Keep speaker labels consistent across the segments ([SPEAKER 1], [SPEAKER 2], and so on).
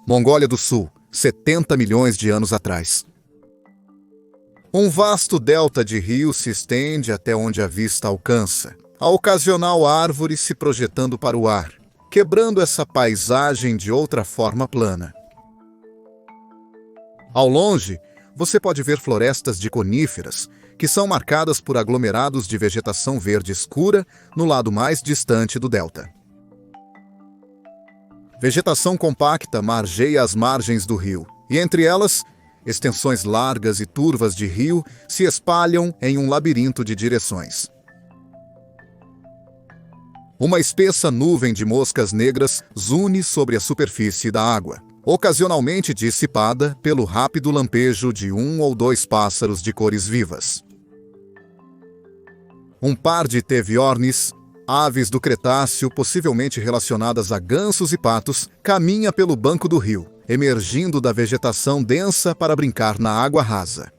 [SPEAKER 1] Mongólia do Sul, 70 milhões de anos atrás. Um vasto delta de rio se estende até onde a vista alcança, a ocasional árvore se projetando para o ar, quebrando essa paisagem de outra forma plana. Ao longe, você pode ver florestas de coníferas, que são marcadas por aglomerados de vegetação verde escura no lado mais distante do delta. Vegetação compacta margeia as margens do rio, e entre elas, extensões largas e turvas de rio se espalham em um labirinto de direções. Uma espessa nuvem de moscas negras zune sobre a superfície da água, ocasionalmente dissipada pelo rápido lampejo de um ou dois pássaros de cores vivas. Um par de teviornis, aves do Cretáceo possivelmente relacionadas a gansos e patos, caminha pelo banco do rio, emergindo da vegetação densa para brincar na água rasa.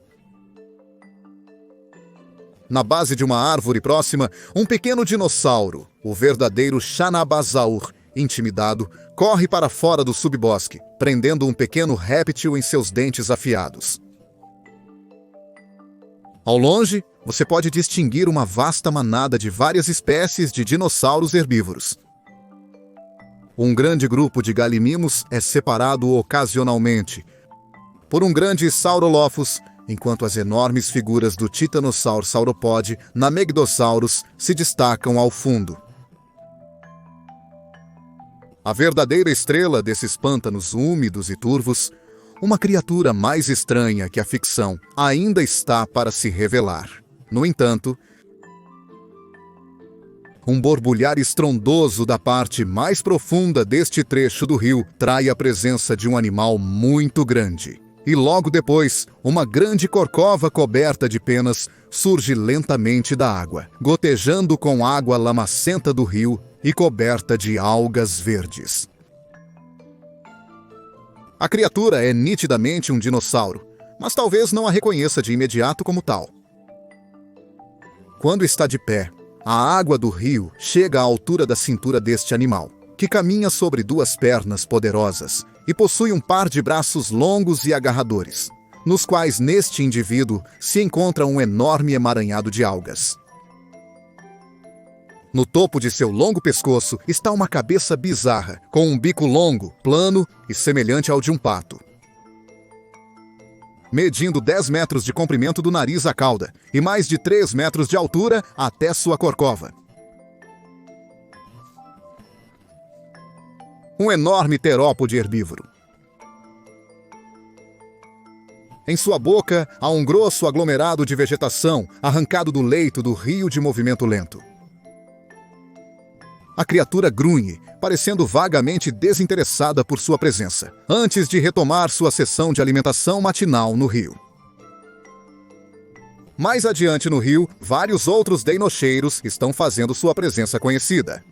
[SPEAKER 1] Na base de uma árvore próxima, um pequeno dinossauro, o verdadeiro Shanabazaur, intimidado, corre para fora do subbosque, prendendo um pequeno réptil em seus dentes afiados. Ao longe, você pode distinguir uma vasta manada de várias espécies de dinossauros herbívoros. Um grande grupo de galimimos é separado ocasionalmente por um grande Saurolophus, enquanto as enormes figuras do Titanosaur sauropod na Megdosaurus se destacam ao fundo. A verdadeira estrela desses pântanos úmidos e turvos, uma criatura mais estranha que a ficção, ainda está para se revelar. No entanto, um borbulhar estrondoso da parte mais profunda deste trecho do rio trai a presença de um animal muito grande. E logo depois, uma grande corcova coberta de penas surge lentamente da água, gotejando com água lamacenta do rio e coberta de algas verdes. A criatura é nitidamente um dinossauro, mas talvez não a reconheça de imediato como tal. Quando está de pé, a água do rio chega à altura da cintura deste animal, que caminha sobre duas pernas poderosas e possui um par de braços longos e agarradores, nos quais neste indivíduo se encontra um enorme emaranhado de algas. No topo de seu longo pescoço está uma cabeça bizarra, com um bico longo, plano e semelhante ao de um pato. Medindo 10 metros de comprimento do nariz à cauda e mais de 3 metros de altura até sua corcova. Um enorme terópode herbívoro. Em sua boca há um grosso aglomerado de vegetação arrancado do leito do rio de movimento lento. A criatura grunhe, parecendo vagamente desinteressada por sua presença, antes de retomar sua sessão de alimentação matinal no rio. Mais adiante no rio, vários outros deinocheiros estão fazendo sua presença conhecida.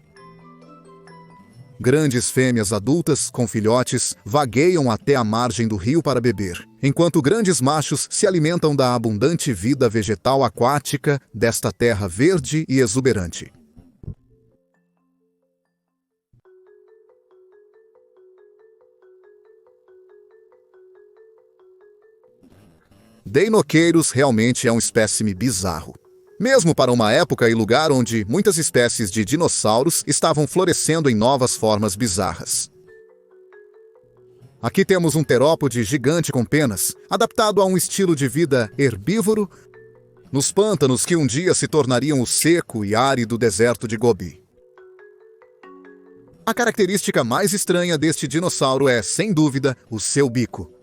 [SPEAKER 1] Grandes fêmeas adultas, com filhotes, vagueiam até a margem do rio para beber, enquanto grandes machos se alimentam da abundante vida vegetal aquática desta terra verde e exuberante. Deinoqueiros realmente é um espécime bizarro. Mesmo para uma época e lugar onde muitas espécies de dinossauros estavam florescendo em novas formas bizarras. Aqui temos um terópode gigante com penas, adaptado a um estilo de vida herbívoro, nos pântanos que um dia se tornariam o seco e árido deserto de Gobi. A característica mais estranha deste dinossauro é, sem dúvida, o seu bico.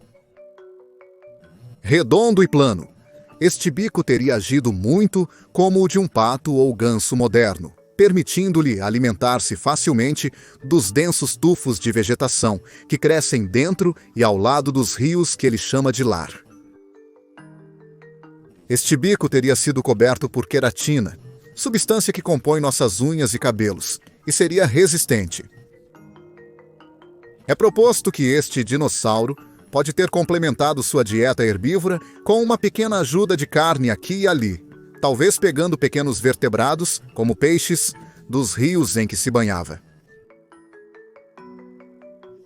[SPEAKER 1] Redondo e plano, este bico teria agido muito como o de um pato ou ganso moderno, permitindo-lhe alimentar-se facilmente dos densos tufos de vegetação que crescem dentro e ao lado dos rios que ele chama de lar. Este bico teria sido coberto por queratina, substância que compõe nossas unhas e cabelos, e seria resistente. É proposto que este dinossauro pode ter complementado sua dieta herbívora com uma pequena ajuda de carne aqui e ali, talvez pegando pequenos vertebrados, como peixes, dos rios em que se banhava.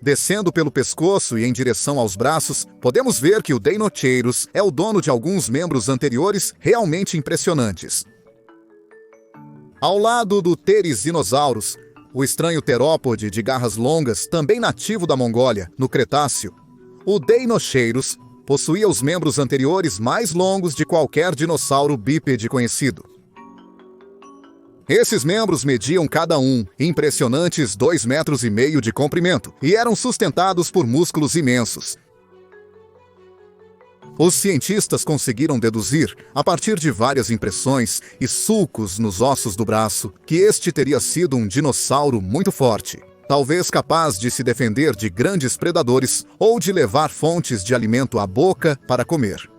[SPEAKER 1] Descendo pelo pescoço e em direção aos braços, podemos ver que o Deinocheirus é o dono de alguns membros anteriores realmente impressionantes. Ao lado do Therizinosaurus, o estranho terópode de garras longas, também nativo da Mongólia, no Cretáceo, o Deinocheirus possuía os membros anteriores mais longos de qualquer dinossauro bípede conhecido. Esses membros mediam cada um impressionantes 2,5 metros de comprimento e eram sustentados por músculos imensos. Os cientistas conseguiram deduzir, a partir de várias impressões e sulcos nos ossos do braço, que este teria sido um dinossauro muito forte, talvez capaz de se defender de grandes predadores ou de levar fontes de alimento à boca para comer.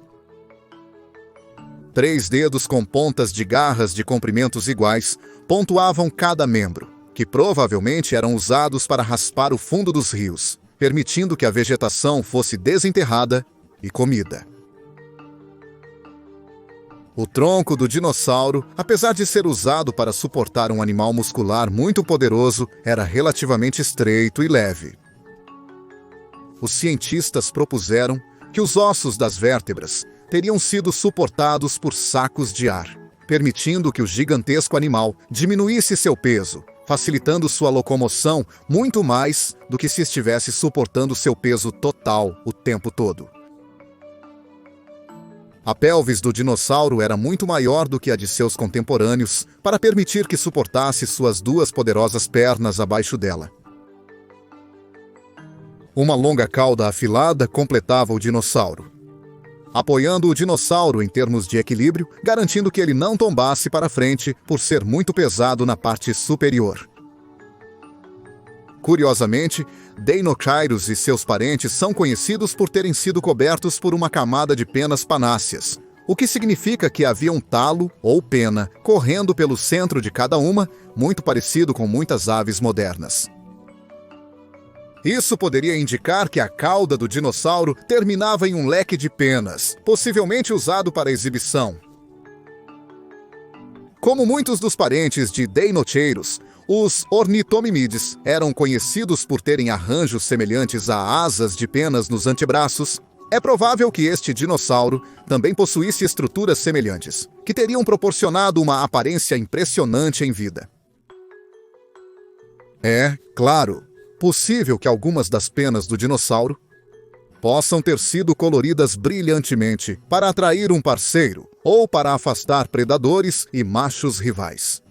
[SPEAKER 1] 3 dedos com pontas de garras de comprimentos iguais pontuavam cada membro, que provavelmente eram usados para raspar o fundo dos rios, permitindo que a vegetação fosse desenterrada e comida. O tronco do dinossauro, apesar de ser usado para suportar um animal muscular muito poderoso, era relativamente estreito e leve. Os cientistas propuseram que os ossos das vértebras teriam sido suportados por sacos de ar, permitindo que o gigantesco animal diminuísse seu peso, facilitando sua locomoção muito mais do que se estivesse suportando seu peso total o tempo todo. A pelvis do dinossauro era muito maior do que a de seus contemporâneos, para permitir que suportasse suas 2 poderosas pernas abaixo dela. Uma longa cauda afilada completava o dinossauro, apoiando o dinossauro em termos de equilíbrio, garantindo que ele não tombasse para frente por ser muito pesado na parte superior. Curiosamente, Deinocheirus e seus parentes são conhecidos por terem sido cobertos por uma camada de penas panáceas, o que significa que havia um talo ou pena correndo pelo centro de cada uma, muito parecido com muitas aves modernas. Isso poderia indicar que a cauda do dinossauro terminava em um leque de penas, possivelmente usado para exibição. Como muitos dos parentes de Deinocheirus, os ornitomimides eram conhecidos por terem arranjos semelhantes a asas de penas nos antebraços. É provável que este dinossauro também possuísse estruturas semelhantes, que teriam proporcionado uma aparência impressionante em vida. É, claro, possível que algumas das penas do dinossauro possam ter sido coloridas brilhantemente para atrair um parceiro ou para afastar predadores e machos rivais.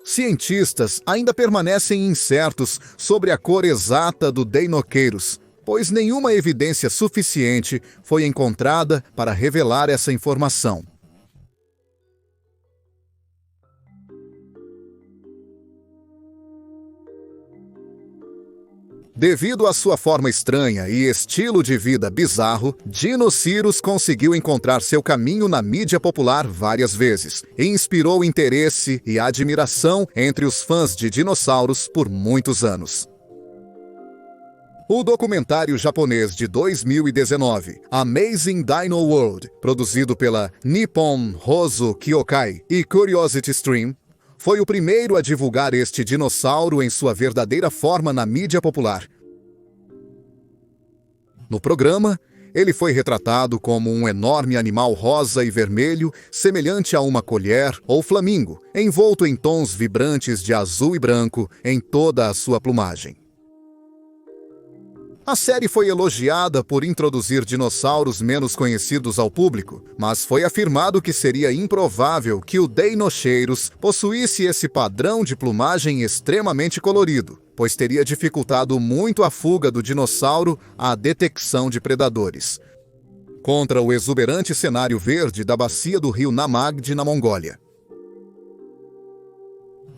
[SPEAKER 1] Cientistas ainda permanecem incertos sobre a cor exata do Deinocheirus, pois nenhuma evidência suficiente foi encontrada para revelar essa informação. Devido à sua forma estranha e estilo de vida bizarro, Dinoceros conseguiu encontrar seu caminho na mídia popular várias vezes e inspirou interesse e admiração entre os fãs de dinossauros por muitos anos. O documentário japonês de 2019, Amazing Dino World, produzido pela Nippon Hoso Kyokai e Curiosity Stream, foi o primeiro a divulgar este dinossauro em sua verdadeira forma na mídia popular. No programa, ele foi retratado como um enorme animal rosa e vermelho, semelhante a uma colher ou flamingo, envolto em tons vibrantes de azul e branco em toda a sua plumagem. A série foi elogiada por introduzir dinossauros menos conhecidos ao público, mas foi afirmado que seria improvável que o Deinocheirus possuísse esse padrão de plumagem extremamente colorido, pois teria dificultado muito a fuga do dinossauro à detecção de predadores, contra o exuberante cenário verde da bacia do rio Namagd, na Mongólia.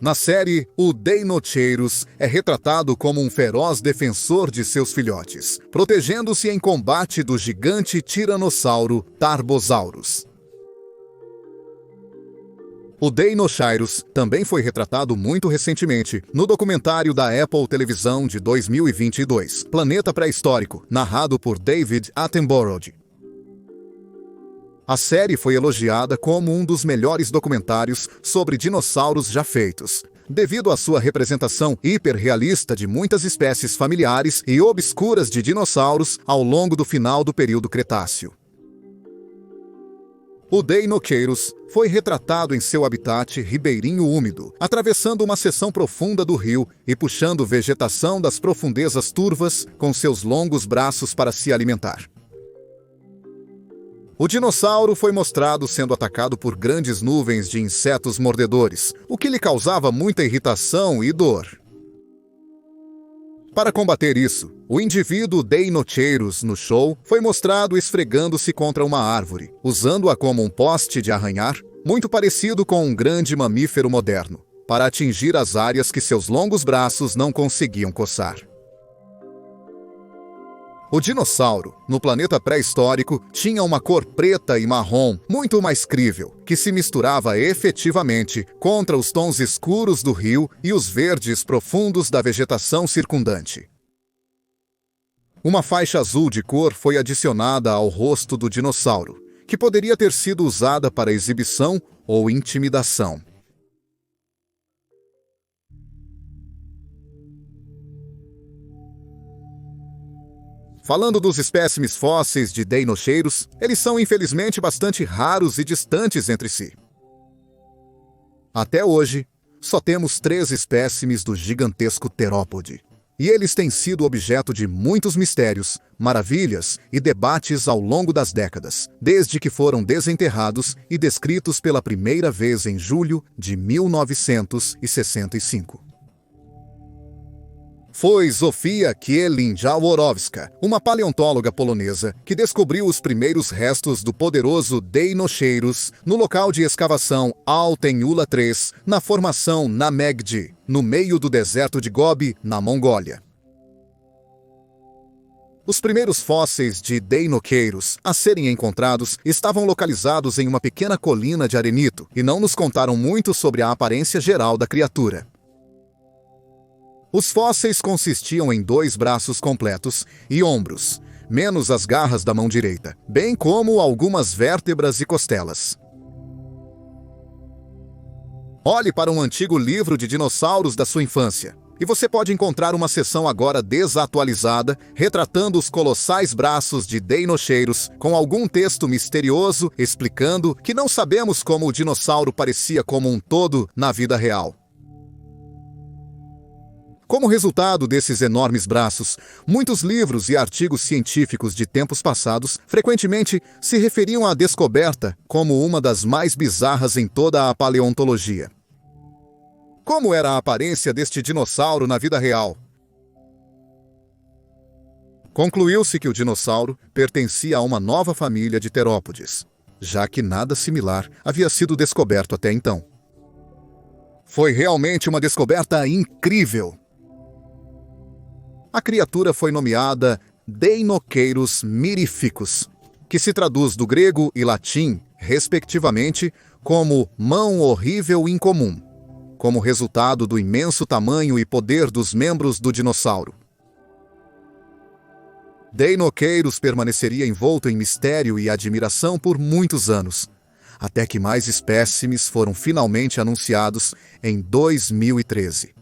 [SPEAKER 1] Na série, o Deinocheirus é retratado como um feroz defensor de seus filhotes, protegendo-se em combate do gigante tiranossauro Tarbosaurus. O Deinocheirus também foi retratado muito recentemente no documentário da Apple Televisão de 2022, Planeta Pré-Histórico, narrado por David Attenborough. A série foi elogiada como um dos melhores documentários sobre dinossauros já feitos, devido à sua representação hiperrealista de muitas espécies familiares e obscuras de dinossauros ao longo do final do período Cretáceo. O Deinocheirus foi retratado em seu habitat ribeirinho úmido, atravessando uma seção profunda do rio e puxando vegetação das profundezas turvas com seus longos braços para se alimentar. O dinossauro foi mostrado sendo atacado por grandes nuvens de insetos mordedores, o que lhe causava muita irritação e dor. Para combater isso, o indivíduo Deinocheirus no show foi mostrado esfregando-se contra uma árvore, usando-a como um poste de arranhar, muito parecido com um grande mamífero moderno, para atingir as áreas que seus longos braços não conseguiam coçar. O dinossauro, no planeta pré-histórico, tinha uma cor preta e marrom, muito mais crível, que se misturava efetivamente contra os tons escuros do rio e os verdes profundos da vegetação circundante. Uma faixa azul de cor foi adicionada ao rosto do dinossauro, que poderia ter sido usada para exibição ou intimidação. Falando dos espécimes fósseis de Deinocheirus, eles são infelizmente bastante raros e distantes entre si. Até hoje, só temos 3 espécimes do gigantesco terópode, e eles têm sido objeto de muitos mistérios, maravilhas e debates ao longo das décadas, desde que foram desenterrados e descritos pela primeira vez em julho de 1965. Foi Zofia Kielin-Jaworowska, uma paleontóloga polonesa, que descobriu os primeiros restos do poderoso Deinocheirus no local de escavação Altenhula III, na formação Namegdi, no meio do deserto de Gobi, na Mongólia. Os primeiros fósseis de Deinocheirus a serem encontrados estavam localizados em uma pequena colina de arenito e não nos contaram muito sobre a aparência geral da criatura. Os fósseis consistiam em 2 braços completos e ombros, menos as garras da mão direita, bem como algumas vértebras e costelas. Olhe para um antigo livro de dinossauros da sua infância, e você pode encontrar uma seção agora desatualizada, retratando os colossais braços de Deinocheirus, com algum texto misterioso explicando que não sabemos como o dinossauro parecia como um todo na vida real. Como resultado desses enormes braços, muitos livros e artigos científicos de tempos passados frequentemente se referiam à descoberta como uma das mais bizarras em toda a paleontologia. Como era a aparência deste dinossauro na vida real? Concluiu-se que o dinossauro pertencia a uma nova família de terópodes, já que nada similar havia sido descoberto até então. Foi realmente uma descoberta incrível! A criatura foi nomeada Deinocheirus mirificus, que se traduz do grego e latim, respectivamente, como mão horrível incomum, como resultado do imenso tamanho e poder dos membros do dinossauro. Deinocheirus permaneceria envolto em mistério e admiração por muitos anos, até que mais espécimes foram finalmente anunciados em 2013.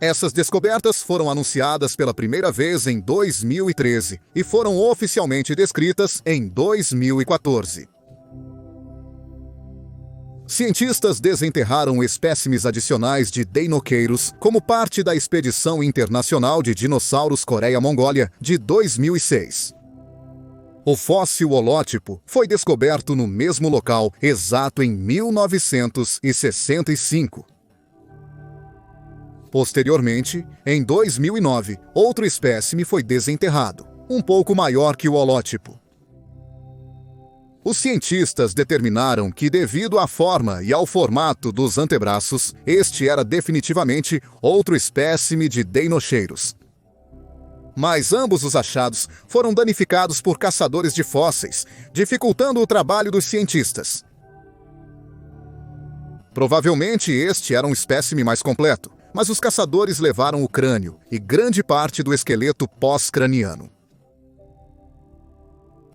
[SPEAKER 1] Essas descobertas foram anunciadas pela primeira vez em 2013 e foram oficialmente descritas em 2014. Cientistas desenterraram espécimes adicionais de Deinocheirus como parte da Expedição Internacional de Dinossauros Coreia-Mongólia de 2006. O fóssil holótipo foi descoberto no mesmo local, exato em 1965. Posteriormente, em 2009, outro espécime foi desenterrado, um pouco maior que o holótipo. Os cientistas determinaram que, devido à forma e ao formato dos antebraços, este era definitivamente outro espécime de Deinocheirus. Mas ambos os achados foram danificados por caçadores de fósseis, dificultando o trabalho dos cientistas. Provavelmente este era um espécime mais completo, mas os caçadores levaram o crânio e grande parte do esqueleto pós-craniano.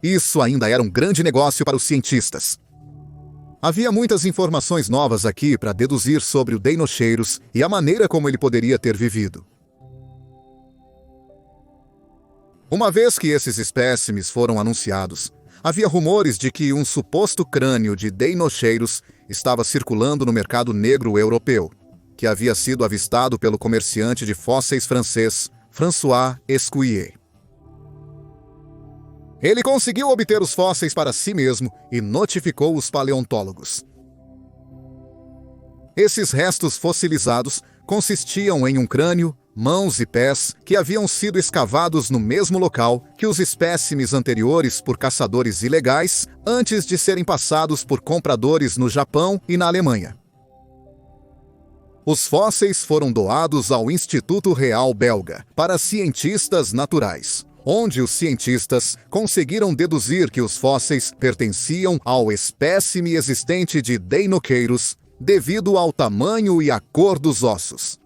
[SPEAKER 1] Isso ainda era um grande negócio para os cientistas. Havia muitas informações novas aqui para deduzir sobre o Deinocheirus e a maneira como ele poderia ter vivido. Uma vez que esses espécimes foram anunciados, havia rumores de que um suposto crânio de Deinocheirus estava circulando no mercado negro europeu, que havia sido avistado pelo comerciante de fósseis francês François Escuyer. Ele conseguiu obter os fósseis para si mesmo e notificou os paleontólogos. Esses restos fossilizados consistiam em um crânio, mãos e pés que haviam sido escavados no mesmo local que os espécimes anteriores por caçadores ilegais antes de serem passados por compradores no Japão e na Alemanha. Os fósseis foram doados ao Instituto Real Belga para cientistas naturais, onde os cientistas conseguiram deduzir que os fósseis pertenciam ao espécime existente de Deinocheirus devido ao tamanho e à cor dos ossos.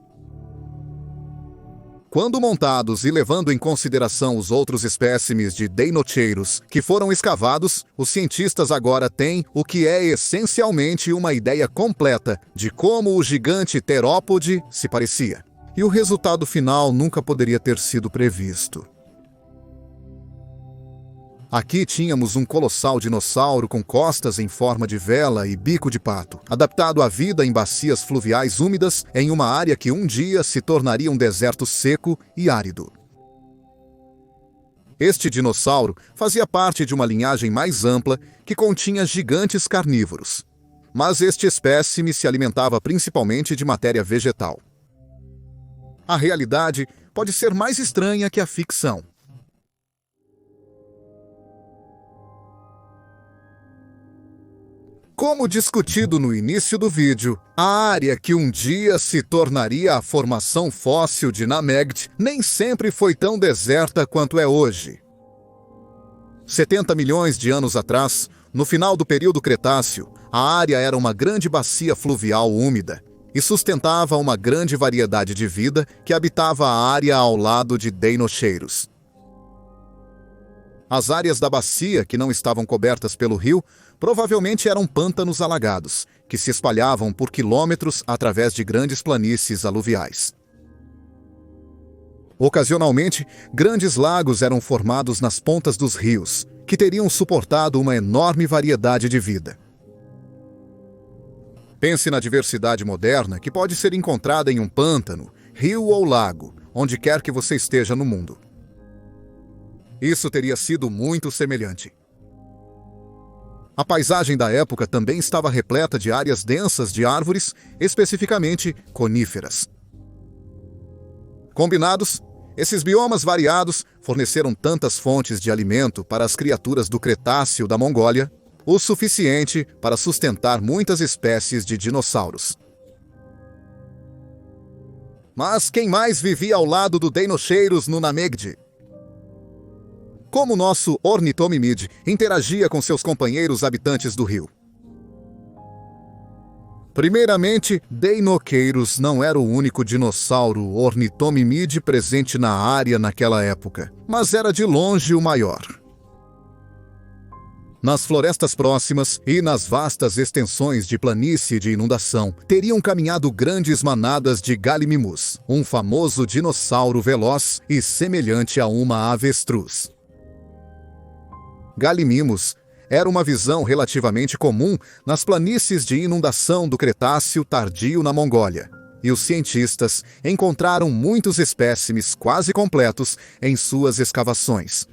[SPEAKER 1] Quando montados e levando em consideração os outros espécimes de Deinocheirus que foram escavados, os cientistas agora têm o que é essencialmente uma ideia completa de como o gigante terópode se parecia. E o resultado final nunca poderia ter sido previsto. Aqui tínhamos um colossal dinossauro com costas em forma de vela e bico de pato, adaptado à vida em bacias fluviais úmidas em uma área que um dia se tornaria um deserto seco e árido. Este dinossauro fazia parte de uma linhagem mais ampla que continha gigantes carnívoros, mas este espécime se alimentava principalmente de matéria vegetal. A realidade pode ser mais estranha que a ficção. Como discutido no início do vídeo, a área que um dia se tornaria a formação fóssil de Namegd nem sempre foi tão deserta quanto é hoje. 70 milhões de anos atrás, no final do período Cretáceo, a área era uma grande bacia fluvial úmida e sustentava uma grande variedade de vida que habitava a área ao lado de Deinocheirus. As áreas da bacia que não estavam cobertas pelo rio provavelmente eram pântanos alagados, que se espalhavam por quilômetros através de grandes planícies aluviais. Ocasionalmente, grandes lagos eram formados nas pontas dos rios, que teriam suportado uma enorme variedade de vida. Pense na diversidade moderna que pode ser encontrada em um pântano, rio ou lago, onde quer que você esteja no mundo. Isso teria sido muito semelhante. A paisagem da época também estava repleta de áreas densas de árvores, especificamente coníferas. Combinados, esses biomas variados forneceram tantas fontes de alimento para as criaturas do Cretáceo da Mongólia, o suficiente para sustentar muitas espécies de dinossauros. Mas quem mais vivia ao lado do Deinocheirus no Namegd? Como nosso ornitomimide interagia com seus companheiros habitantes do rio? Primeiramente, Deinocheirus não era o único dinossauro ornitomimide presente na área naquela época, mas era de longe o maior. Nas florestas próximas e nas vastas extensões de planície de inundação, teriam caminhado grandes manadas de Gallimimus, um famoso dinossauro veloz e semelhante a uma avestruz. Gallimimus era uma visão relativamente comum nas planícies de inundação do Cretáceo tardio na Mongólia, e os cientistas encontraram muitos espécimes quase completos em suas escavações.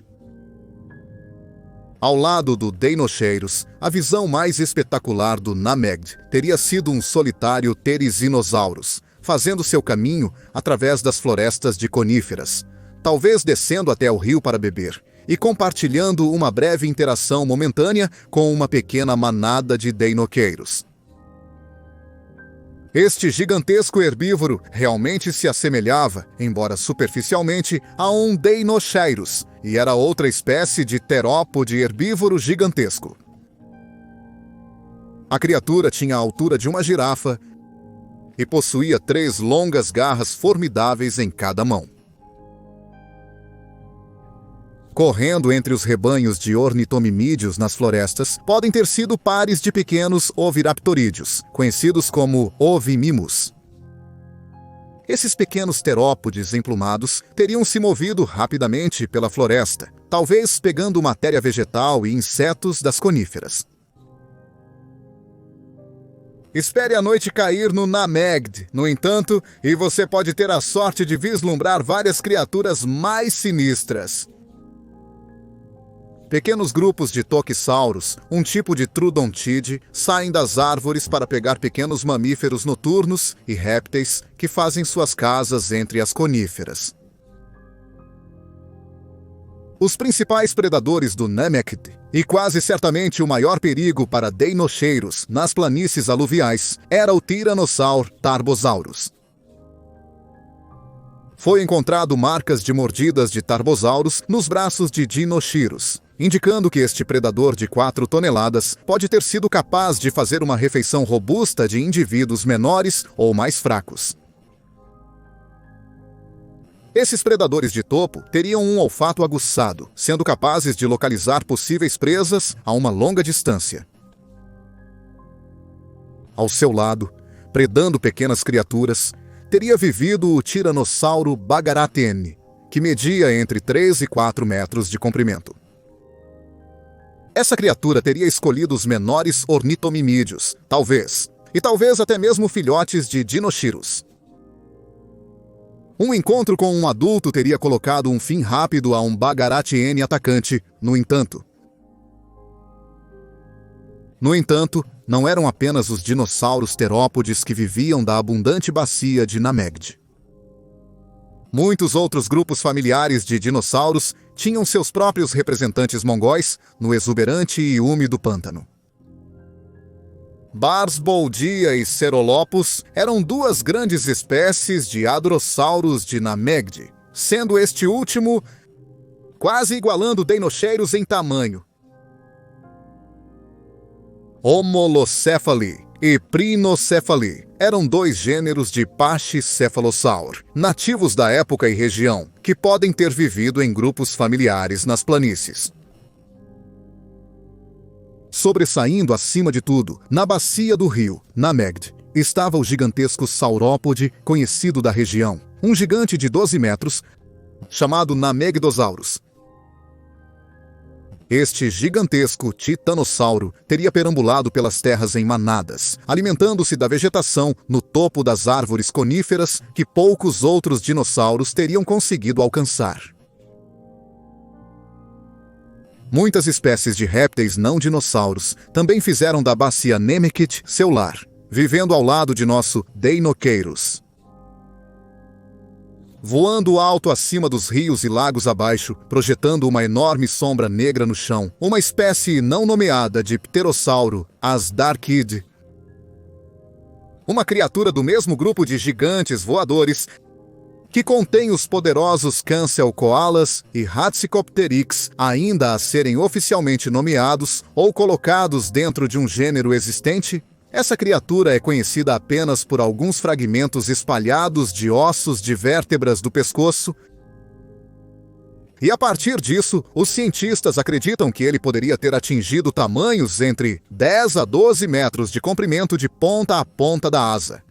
[SPEAKER 1] Ao lado do Deinocheirus, a visão mais espetacular do Namegd teria sido um solitário Therizinosaurus, fazendo seu caminho através das florestas de coníferas, talvez descendo até o rio para beber, e compartilhando uma breve interação momentânea com uma pequena manada de Deinocheirus. Este gigantesco herbívoro realmente se assemelhava, embora superficialmente, a um Deinocheirus, e era outra espécie de terópode herbívoro gigantesco. A criatura tinha a altura de uma girafa e possuía 3 longas garras formidáveis em cada mão. correndo entre os rebanhos de ornitomimídeos nas florestas, podem ter sido pares de pequenos oviraptorídeos, conhecidos como ovimimus. Esses pequenos terópodes emplumados teriam se movido rapidamente pela floresta, talvez pegando matéria vegetal e insetos das coníferas. Espere a noite cair no Namegd, no entanto, e você pode ter a sorte de vislumbrar várias criaturas mais sinistras. Pequenos grupos de toquissauros, um tipo de trudontide, saem das árvores para pegar pequenos mamíferos noturnos e répteis que fazem suas casas entre as coníferas. Os principais predadores do Namegd, e quase certamente o maior perigo para deinocheiros nas planícies aluviais, era o Tyrannosaurus tarbosaurus. Foi encontrado marcas de mordidas de tarbosaurus nos braços de dinochiros, indicando que este predador de 4 toneladas pode ter sido capaz de fazer uma refeição robusta de indivíduos menores ou mais fracos. Esses predadores de topo teriam um olfato aguçado, sendo capazes de localizar possíveis presas a uma longa distância. Ao seu lado, predando pequenas criaturas, teria vivido o Tiranossauro Bagaratene, que media entre 3 e 4 metros de comprimento. Essa criatura teria escolhido os menores ornitomimídeos, talvez até mesmo filhotes de dinochiros. Um encontro com um adulto teria colocado um fim rápido a um Bagaratiene atacante, no entanto. Não eram apenas os dinossauros terópodes que viviam da abundante bacia de Namegd. Muitos outros grupos familiares de dinossauros tinham seus próprios representantes mongóis no exuberante e úmido pântano. Barsboldia e Cerolopus eram 2 grandes espécies de hadrossauros de Namegd, sendo este último quase igualando deinocheiros em tamanho. Homolocephali e Prinocephali eram 2 gêneros de Pachycephalosaur, nativos da época e região, que podem ter vivido em grupos familiares nas planícies. Sobressaindo acima de tudo, na bacia do rio Namegd, estava o gigantesco saurópode conhecido da região, um gigante de 12 metros, chamado Namegdosaurus. Este gigantesco titanossauro teria perambulado pelas terras em manadas, alimentando-se da vegetação no topo das árvores coníferas que poucos outros dinossauros teriam conseguido alcançar. Muitas espécies de répteis não dinossauros também fizeram da bacia Namegd seu lar, vivendo ao lado de nosso Deinocheirus. Voando alto acima dos rios e lagos abaixo, projetando uma enorme sombra negra no chão, uma espécie não nomeada de pterossauro, as Darkid. Uma criatura do mesmo grupo de gigantes voadores que contém os poderosos Cancel Koalas e Hatzicopteryx, ainda a serem oficialmente nomeados ou colocados dentro de um gênero existente. Essa criatura é conhecida apenas por alguns fragmentos espalhados de ossos de vértebras do pescoço, e a partir disso, os cientistas acreditam que ele poderia ter atingido tamanhos entre 10 a 12 metros de comprimento de ponta a ponta da asa.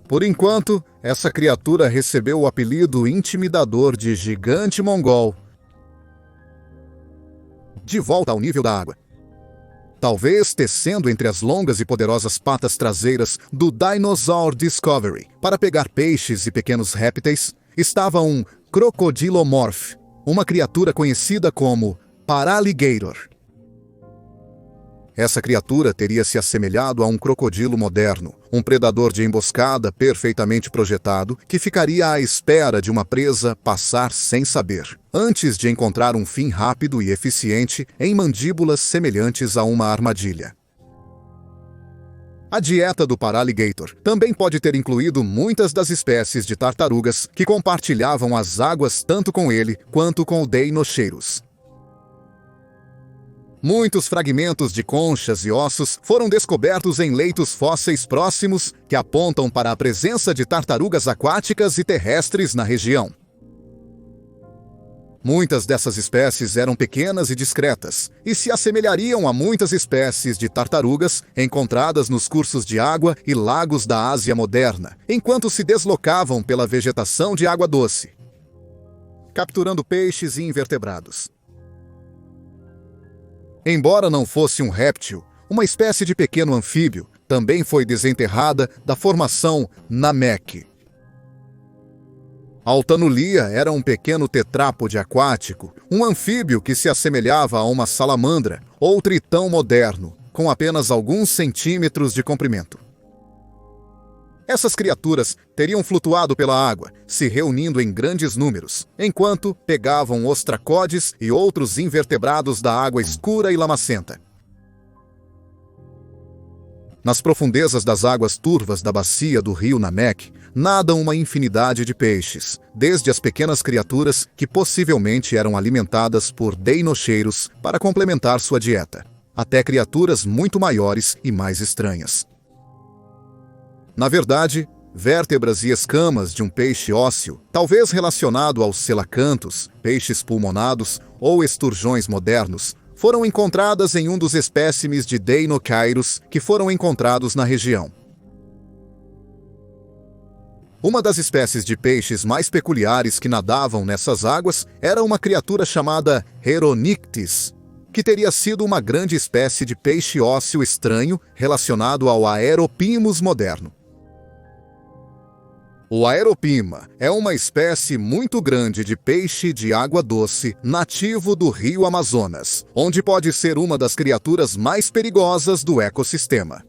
[SPEAKER 1] Por enquanto, essa criatura recebeu o apelido intimidador de gigante mongol. De volta ao nível da água. Talvez tecendo entre as longas e poderosas patas traseiras do Dinosaur Discovery para pegar peixes e pequenos répteis, estava um Crocodilomorph, uma criatura conhecida como Paraligator. Essa criatura teria se assemelhado a um crocodilo moderno, um predador de emboscada perfeitamente projetado que ficaria à espera de uma presa passar sem saber, antes de encontrar um fim rápido e eficiente em mandíbulas semelhantes a uma armadilha. A dieta do Paraligator também pode ter incluído muitas das espécies de tartarugas que compartilhavam as águas tanto com ele quanto com o Deinocheirus. Muitos fragmentos de conchas e ossos foram descobertos em leitos fósseis próximos que apontam para a presença de tartarugas aquáticas e terrestres na região. Muitas dessas espécies eram pequenas e discretas, e se assemelhariam a muitas espécies de tartarugas encontradas nos cursos de água e lagos da Ásia moderna, enquanto se deslocavam pela vegetação de água doce, capturando peixes e invertebrados. Embora não fosse um réptil, uma espécie de pequeno anfíbio também foi desenterrada da formação Namek. A Altanulia era um pequeno tetrápode aquático, um anfíbio que se assemelhava a uma salamandra ou tritão moderno, com apenas alguns centímetros de comprimento. Essas criaturas teriam flutuado pela água, se reunindo em grandes números, enquanto pegavam ostracodes e outros invertebrados da água escura e lamacenta. Nas profundezas das águas turvas da bacia do rio Namek, nadam uma infinidade de peixes, desde as pequenas criaturas que possivelmente eram alimentadas por deinocheiros para complementar sua dieta, até criaturas muito maiores e mais estranhas. Na verdade, vértebras e escamas de um peixe ósseo, talvez relacionado aos selacantos, peixes pulmonados ou esturjões modernos, foram encontradas em um dos espécimes de Deinocheirus que foram encontrados na região. Uma das espécies de peixes mais peculiares que nadavam nessas águas era uma criatura chamada Heronictis, que teria sido uma grande espécie de peixe ósseo estranho relacionado ao Aeropimus moderno. O Aeropima é uma espécie muito grande de peixe de água doce nativo do rio Amazonas, onde pode ser uma das criaturas mais perigosas do ecossistema.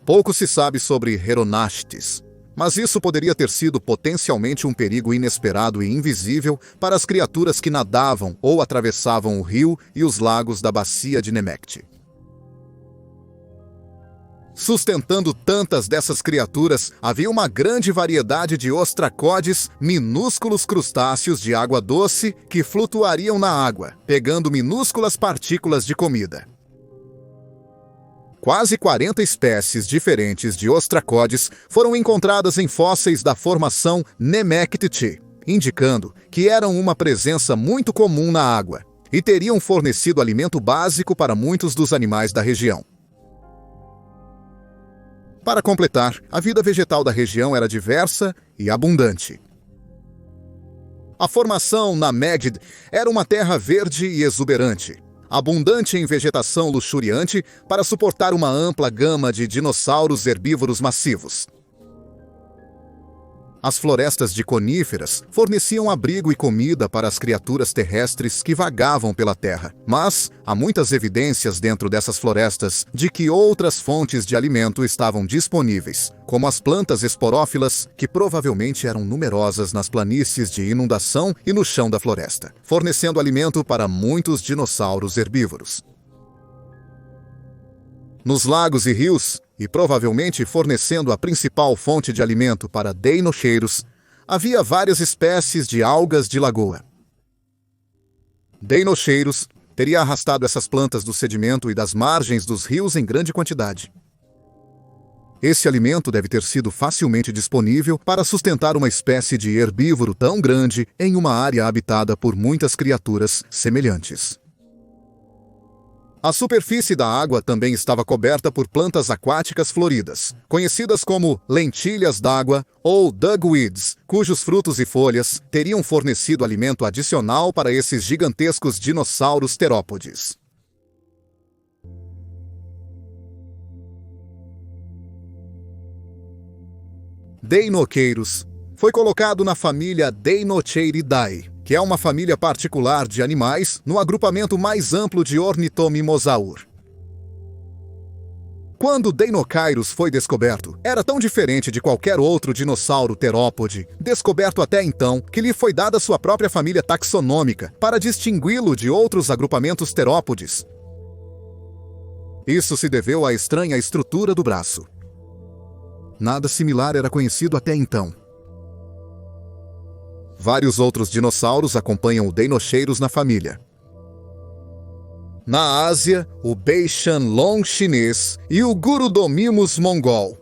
[SPEAKER 1] Pouco se sabe sobre Heronastes, mas isso poderia ter sido potencialmente um perigo inesperado e invisível para as criaturas que nadavam ou atravessavam o rio e os lagos da bacia de Nemegt. Sustentando tantas dessas criaturas, havia uma grande variedade de ostracodes, minúsculos crustáceos de água doce que flutuariam na água, pegando minúsculas partículas de comida. Quase 40 espécies diferentes de ostracodes foram encontradas em fósseis da formação Nemegt, indicando que eram uma presença muito comum na água e teriam fornecido alimento básico para muitos dos animais da região. Para completar, a vida vegetal da região era diversa e abundante. A formação Namek era uma terra verde e exuberante, abundante em vegetação luxuriante para suportar uma ampla gama de dinossauros herbívoros massivos. As florestas de coníferas forneciam abrigo e comida para as criaturas terrestres que vagavam pela terra, mas há muitas evidências dentro dessas florestas de que outras fontes de alimento estavam disponíveis, como as plantas esporófilas, que provavelmente eram numerosas nas planícies de inundação e no chão da floresta, fornecendo alimento para muitos dinossauros herbívoros. Nos lagos e rios, e provavelmente fornecendo a principal fonte de alimento para deinocheiros, havia várias espécies de algas de lagoa. Deinocheiros teria arrastado essas plantas do sedimento e das margens dos rios em grande quantidade. Esse alimento deve ter sido facilmente disponível para sustentar uma espécie de herbívoro tão grande em uma área habitada por muitas criaturas semelhantes. A superfície da água também estava coberta por plantas aquáticas floridas, conhecidas como lentilhas d'água ou duckweeds, cujos frutos e folhas teriam fornecido alimento adicional para esses gigantescos dinossauros terópodes. Deinocheirus foi colocado na família Deinocheiridae, que é uma família particular de animais no agrupamento mais amplo de Ornitomimosaur. Quando Deinocheirus foi descoberto, era tão diferente de qualquer outro dinossauro terópode, descoberto até então, que lhe foi dada sua própria família taxonômica para distingui-lo de outros agrupamentos terópodes. Isso se deveu à estranha estrutura do braço. Nada similar era conhecido até então. Vários outros dinossauros acompanham o Deinocheirus na família. Na Ásia, o Beishanlong chinês e o Gurudomimus mongol.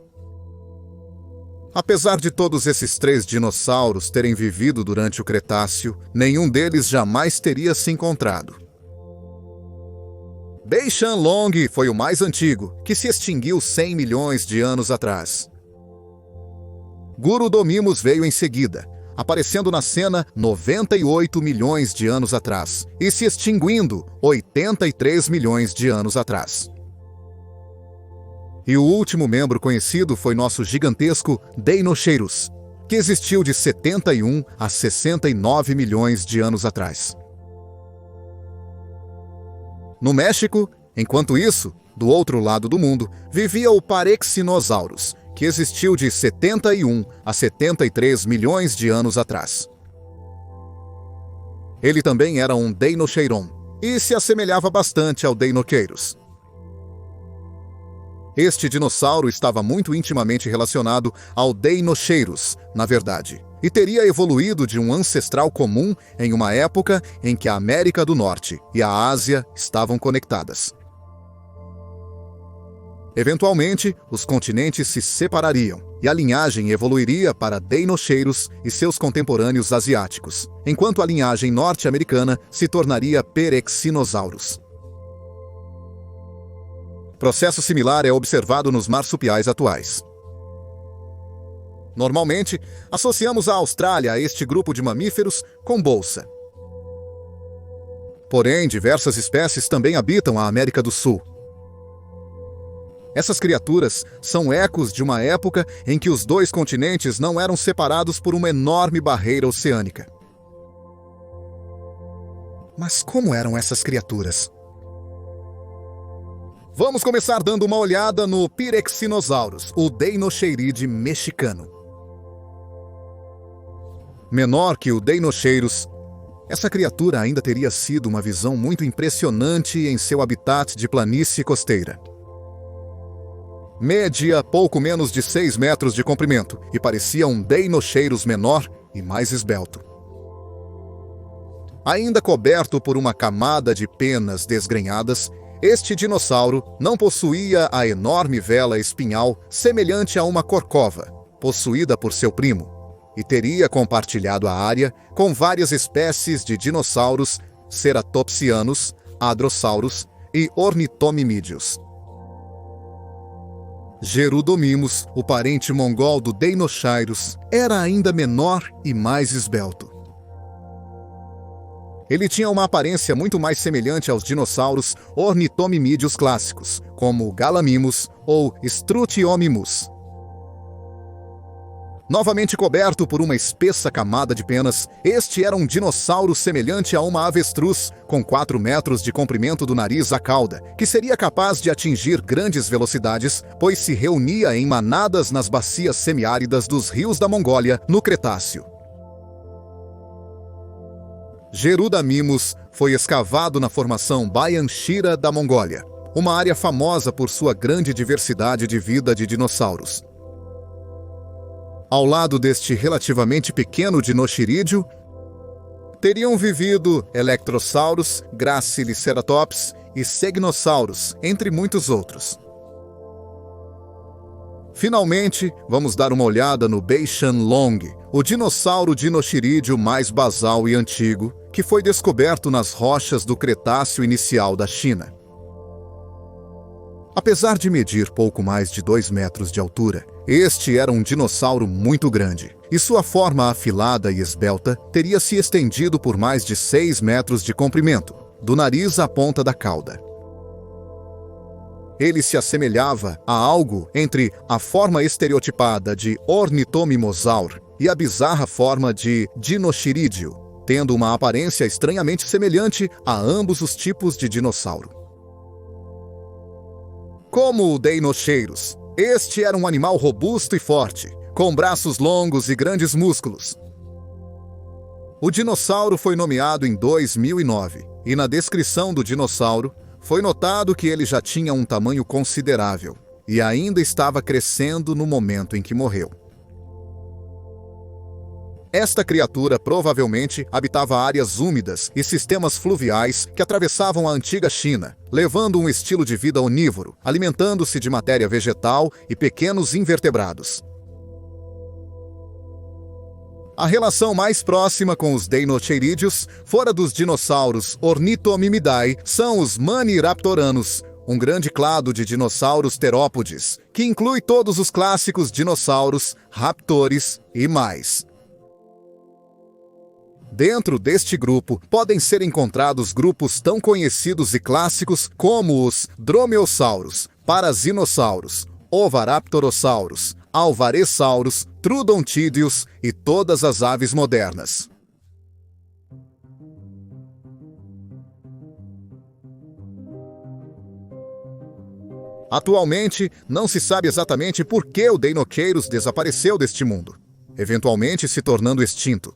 [SPEAKER 1] Apesar de todos esses 3 dinossauros terem vivido durante o Cretáceo, nenhum deles jamais teria se encontrado. Beishanlong foi o mais antigo, que se extinguiu 100 milhões de anos atrás. Gurudomimos veio em seguida, aparecendo na cena 98 milhões de anos atrás e se extinguindo 83 milhões de anos atrás. E o último membro conhecido foi nosso gigantesco Deinocheirus, que existiu de 71 a 69 milhões de anos atrás. No México, enquanto isso, do outro lado do mundo, vivia o Parexinosaurus, que existiu de 71 a 73 milhões de anos atrás. Ele também era um Deinocheiron e se assemelhava bastante ao Deinocheirus. Este dinossauro estava muito intimamente relacionado ao Deinocheirus, na verdade, e teria evoluído de um ancestral comum em uma época em que a América do Norte e a Ásia estavam conectadas. Eventualmente, os continentes se separariam e a linhagem evoluiria para Deinocheirus e seus contemporâneos asiáticos, enquanto a linhagem norte-americana se tornaria Perexinosaurus. Processo similar é observado nos marsupiais atuais. Normalmente, associamos a Austrália a este grupo de mamíferos com bolsa. Porém, diversas espécies também habitam a América do Sul. Essas criaturas são ecos de uma época em que os 2 continentes não eram separados por uma enorme barreira oceânica. Mas como eram essas criaturas? Vamos começar dando uma olhada no Pyrexinosaurus, o Deinocheiride mexicano. Menor que o Deinocheirus, essa criatura ainda teria sido uma visão muito impressionante em seu habitat de planície costeira. Media pouco menos de 6 metros de comprimento e parecia um Deinocheirus menor e mais esbelto. Ainda coberto por uma camada de penas desgrenhadas, este dinossauro não possuía a enorme vela espinhal semelhante a uma corcova, possuída por seu primo, e teria compartilhado a área com várias espécies de dinossauros ceratopsianos, hadrossauros e ornitomimídeos. Gerudomimos, o parente mongol do Deinocheirus, era ainda menor e mais esbelto. Ele tinha uma aparência muito mais semelhante aos dinossauros ornitomimídeos clássicos, como Gallimimus ou Strutiomimus. Novamente coberto por uma espessa camada de penas, este era um dinossauro semelhante a uma avestruz, com 4 metros de comprimento do nariz à cauda, que seria capaz de atingir grandes velocidades, pois se reunia em manadas nas bacias semiáridas dos rios da Mongólia no Cretáceo. Gerudomimos foi escavado na formação Bayanchira da Mongólia, uma área famosa por sua grande diversidade de vida de dinossauros. Ao lado deste relativamente pequeno dinochirídeo, teriam vivido Electrosaurus, Graciliceratops e Segnosaurus, entre muitos outros. Finalmente, vamos dar uma olhada no Beishanlong, o dinossauro dinochirídeo mais basal e antigo, que foi descoberto nas rochas do Cretáceo inicial da China. Apesar de medir pouco mais de 2 metros de altura, este era um dinossauro muito grande, e sua forma afilada e esbelta teria se estendido por mais de 6 metros de comprimento, do nariz à ponta da cauda. Ele se assemelhava a algo entre a forma estereotipada de Ornitomimosaur e a bizarra forma de Dinochirídeo, tendo uma aparência estranhamente semelhante a ambos os tipos de dinossauro. Como o Deinocheirus, este era um animal robusto e forte, com braços longos e grandes músculos. O dinossauro foi nomeado em 2009, e na descrição do dinossauro foi notado que ele já tinha um tamanho considerável e ainda estava crescendo no momento em que morreu. Esta criatura provavelmente habitava áreas úmidas e sistemas fluviais que atravessavam a antiga China, levando um estilo de vida onívoro, alimentando-se de matéria vegetal e pequenos invertebrados. A relação mais próxima com os deinocheiridios, fora dos dinossauros Ornithomimidae, são os Maniraptoranos, um grande clado de dinossauros terópodes, que inclui todos os clássicos dinossauros, raptores e mais. Dentro deste grupo, podem ser encontrados grupos tão conhecidos e clássicos como os dromeossauros, parasinossauros, ovaraptorossauros, alvarezsauros, trudontídeos e todas as aves modernas. Atualmente, não se sabe exatamente por que o Deinocheirus desapareceu deste mundo, eventualmente se tornando extinto.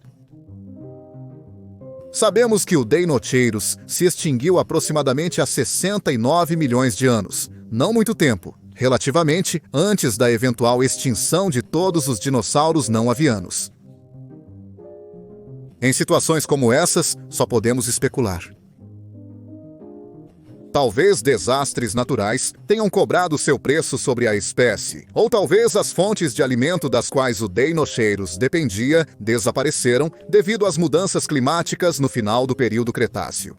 [SPEAKER 1] Sabemos que o Deinocheirus se extinguiu aproximadamente há 69 milhões de anos, não muito tempo, relativamente antes da eventual extinção de todos os dinossauros não avianos. Em situações como essas, só podemos especular. Talvez desastres naturais tenham cobrado seu preço sobre a espécie, ou talvez as fontes de alimento das quais o Deinocheirus dependia desapareceram devido às mudanças climáticas no final do período Cretáceo.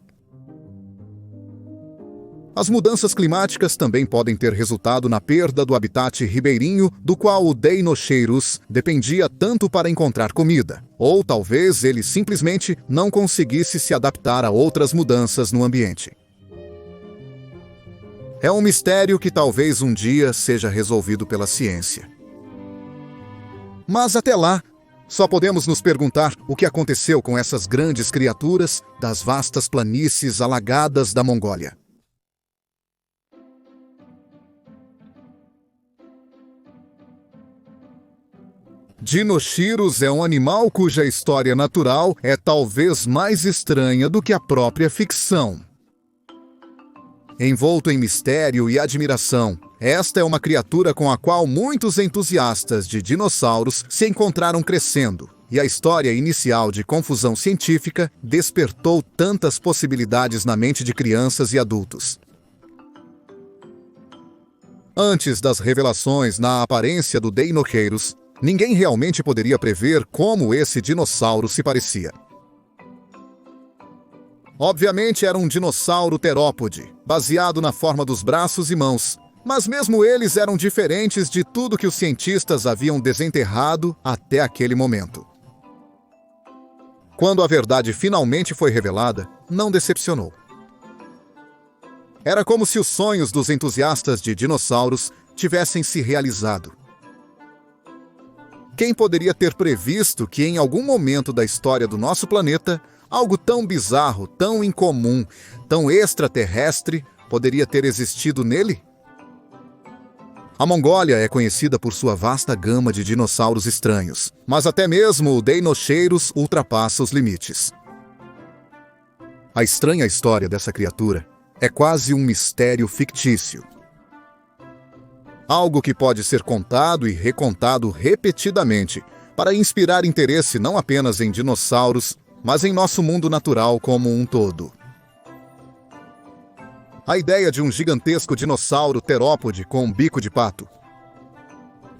[SPEAKER 1] As mudanças climáticas também podem ter resultado na perda do habitat ribeirinho do qual o Deinocheirus dependia tanto para encontrar comida, ou talvez ele simplesmente não conseguisse se adaptar a outras mudanças no ambiente. É um mistério que talvez um dia seja resolvido pela ciência. Mas até lá, só podemos nos perguntar o que aconteceu com essas grandes criaturas das vastas planícies alagadas da Mongólia. Dinocheirus é um animal cuja história natural é talvez mais estranha do que a própria ficção. Envolto em mistério e admiração, esta é uma criatura com a qual muitos entusiastas de dinossauros se encontraram crescendo, e a história inicial de confusão científica despertou tantas possibilidades na mente de crianças e adultos. Antes das revelações na aparência do Deinocheirus, ninguém realmente poderia prever como esse dinossauro se parecia. Obviamente era um dinossauro terópode, baseado na forma dos braços e mãos, mas mesmo eles eram diferentes de tudo que os cientistas haviam desenterrado até aquele momento. Quando a verdade finalmente foi revelada, não decepcionou. Era como se os sonhos dos entusiastas de dinossauros tivessem se realizado. Quem poderia ter previsto que em algum momento da história do nosso planeta, algo tão bizarro, tão incomum, tão extraterrestre poderia ter existido nele? A Mongólia é conhecida por sua vasta gama de dinossauros estranhos, mas até mesmo o Deinocheirus ultrapassa os limites. A estranha história dessa criatura é quase um mistério fictício. Algo que pode ser contado e recontado repetidamente para inspirar interesse não apenas em dinossauros, mas em nosso mundo natural como um todo. A ideia de um gigantesco dinossauro terópode com um bico de pato,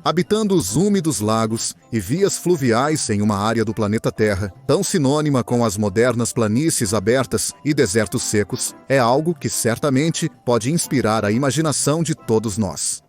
[SPEAKER 1] habitando os úmidos lagos e vias fluviais em uma área do planeta Terra, tão sinônima com as modernas planícies abertas e desertos secos, é algo que certamente pode inspirar a imaginação de todos nós.